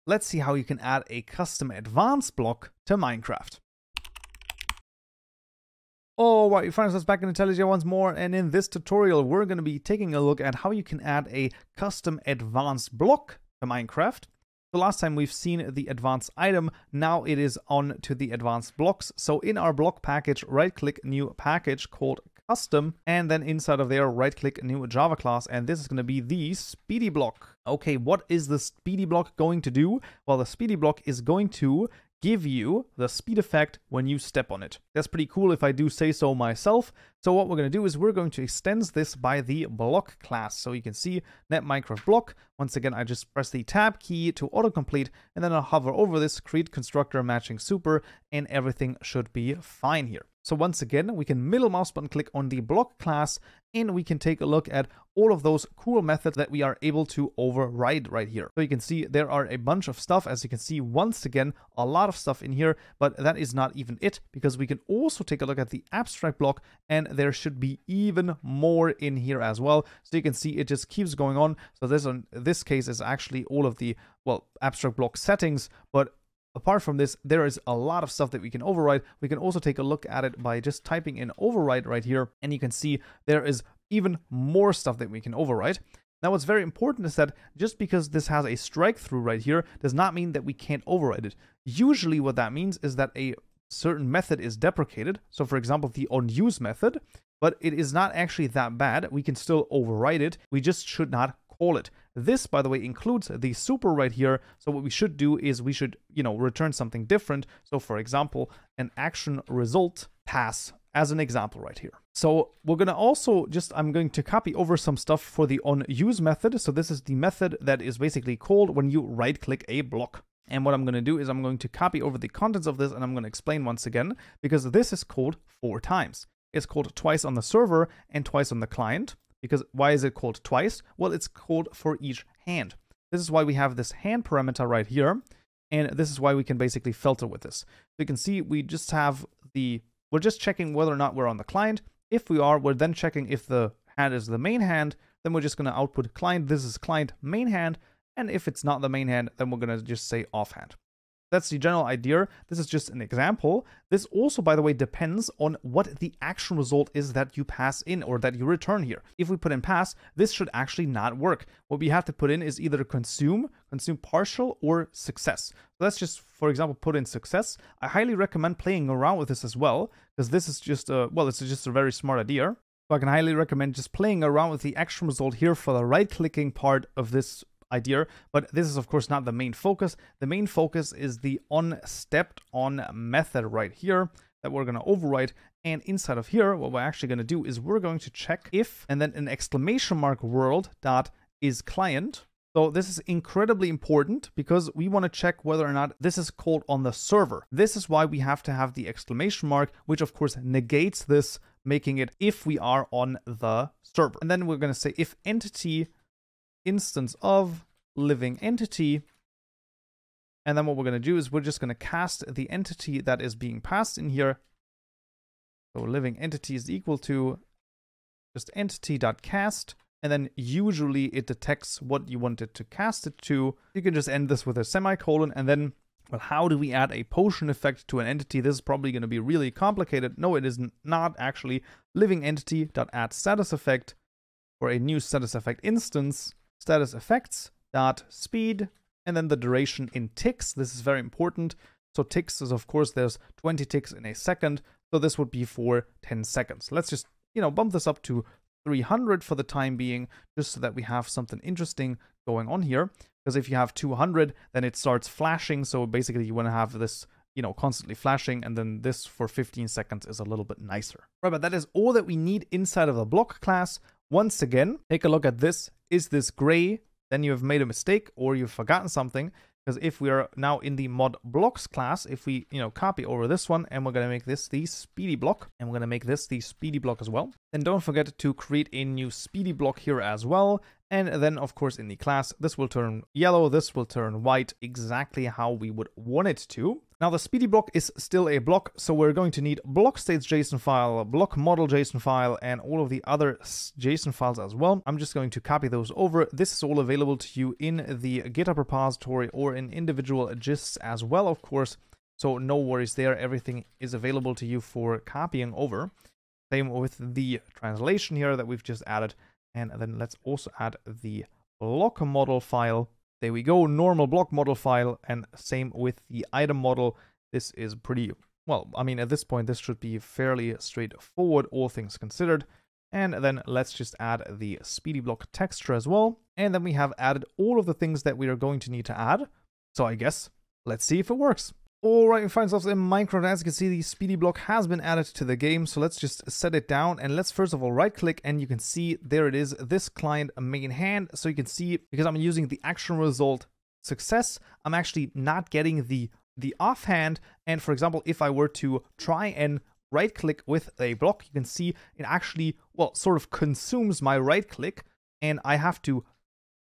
let's see how you can add a custom advanced block to Minecraft. Alright, you find us back in IntelliJ once more, and in this tutorial we're going to be taking a look at how you can add a custom advanced block to Minecraft. So last time we've seen the advanced item, now it is on to the advanced blocks. So in our block package, right click new package called custom, and then inside of there right click new Java class, and this is going to be the SpeedyBlock. Okay, what is the SpeedyBlock going to do? Well, the SpeedyBlock is going to give you the speed effect when you step on it. That's pretty cool if I do say so myself. So what we're going to do is we're going to extend this by the block class. So you can see net Minecraft block. Once again, I just press the tab key to autocomplete, and then I'll hover over this, create constructor matching super, and everything should be fine here. So once again, we can middle mouse button click on the block class, and we can take a look at all of those cool methods that we are able to override right here. So you can see there are a bunch of stuff. As you can see, once again, a lot of stuff in here, but that is not even it, because we can also take a look at the abstract block, and there should be even more in here as well. So you can see it just keeps going on. So this case is actually all of the, well, abstract block settings, but apart from this, there is a lot of stuff that we can override. We can also take a look at it by just typing in override right here, and you can see there is even more stuff that we can override. Now, what's very important is that just because this has a strike through right here does not mean that we can't override it. Usually what that means is that a certain method is deprecated. So for example, the onUse method, but it is not actually that bad. We can still override it. We just should not call it. This, by the way, includes the super right here. So what we should do is we should, return something different. So for example, an action result pass as an example right here. So we're going to also I'm going to copy over some stuff for the onUse method. So this is the method that is basically called when you right click a block. And what I'm going to do is I'm going to copy over the contents of this, and I'm going to explain once again, because this is called 4 times. It's called twice on the server and twice on the client. Because why is it called twice? Well, it's called for each hand. This is why we have this hand parameter right here. And this is why we can basically filter with this. So you can see we just have we're just checking whether or not we're on the client. If we are, we're then checking if the hand is the main hand. Then we're just going to output client. This is client main hand. And if it's not the main hand, then we're going to just say offhand. That's the general idea. This is just an example. This also, by the way, depends on what the action result is that you pass in or that you return here. If we put in pass, this should actually not work. What we have to put in is either consume partial, or success. So let's just, for example, put in success. I highly recommend playing around with this as well, because this is just it's just a very smart idea. So I can highly recommend just playing around with the action result here for the right-clicking part of this idea, but this is of course not the main focus. The main focus is the onSteppedOn method right here that we're going to override, and inside of here what we're actually going to do is we're going to check if, and then an exclamation mark world dot is client. So this is incredibly important because we want to check whether or not this is called on the server. This is why we have to have the exclamation mark, which of course negates this, making it if we are on the server. And then we're going to say if entity instance of living entity, and then what we're going to do is we're just going to cast the entity that is being passed in here. So living entity is equal to just entity.cast, and then usually it detects what you want it to cast it to. You can just end this with a semicolon, and then, well, how do we add a potion effect to an entity? This is probably going to be really complicated. No, it is not actually. Living entity.add status effect for a new status effect instance. Status effects dot speed, and then the duration in ticks. This is very important. So ticks is, of course, there's 20 ticks in a second. So this would be for 10 seconds. Let's just, bump this up to 300 for the time being, just so that we have something interesting going on here. Because if you have 200, then it starts flashing. So basically you want to have this, constantly flashing, and then this for 15 seconds is a little bit nicer. Right, but that is all that we need inside of the block class. Once again, take a look at this. Is this gray? Then you have made a mistake or you've forgotten something. Because if we are now in the mod blocks class, if we, copy over this one, and we're going to make this the SpeedyBlock, and we're going to make this the SpeedyBlock as well, then don't forget to create a new SpeedyBlock here as well. And then, of course, in the class, this will turn yellow, this will turn white, exactly how we would want it to. Now, the SpeedyBlock is still a block, so we're going to need block states JSON file, block model JSON file, and all of the other JSON files as well. I'm just going to copy those over. This is all available to you in the GitHub repository or in individual gists as well, of course. So no worries there. Everything is available to you for copying over. Same with the translation here that we've just added. And then let's also add the block model file. There we go, normal block model file, and same with the item model. This is pretty, well, I mean, at this point, this should be fairly straightforward, all things considered. And then let's just add the SpeedyBlock texture as well. And then we have added all of the things that we are going to need to add. So I guess, let's see if it works. Alright, we find ourselves in Minecraft. As you can see, the SpeedyBlock has been added to the game, so let's just set it down, and let's first of all right click, and you can see there it is, this client main hand. So you can see, because I'm using the action result success, I'm actually not getting the offhand. And for example, if I were to try and right click with a block, you can see it actually, well, sort of consumes my right click, and I have to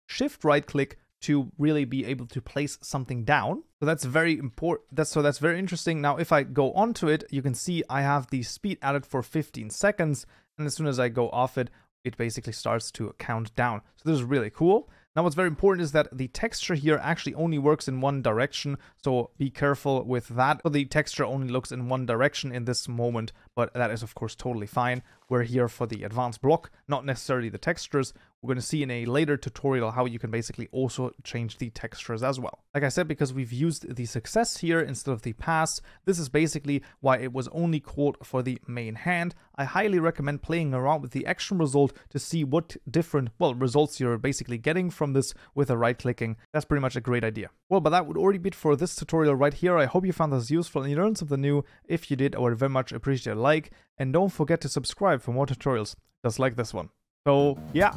shift right click to really be able to place something down. So that's very important. That's very interesting. Now, if I go onto it, you can see I have the speed added for 15 seconds. And as soon as I go off it, it basically starts to count down. So this is really cool. Now, what's very important is that the texture here actually only works in one direction. So be careful with that. So the texture only looks in one direction in this moment, but that is of course totally fine. We're here for the advanced block, not necessarily the textures. We're going to see in a later tutorial how you can basically also change the textures as well. Like I said, because we've used the success here instead of the pass, this is basically why it was only called for the main hand. I highly recommend playing around with the action result to see what different, well, results you're basically getting from this with a right clicking. That's pretty much a great idea. Well, but that would already be it for this tutorial right here. I hope you found this useful and you learned something new. If you did, I would very much appreciate a like, and don't forget to subscribe for more tutorials just like this one. So yeah.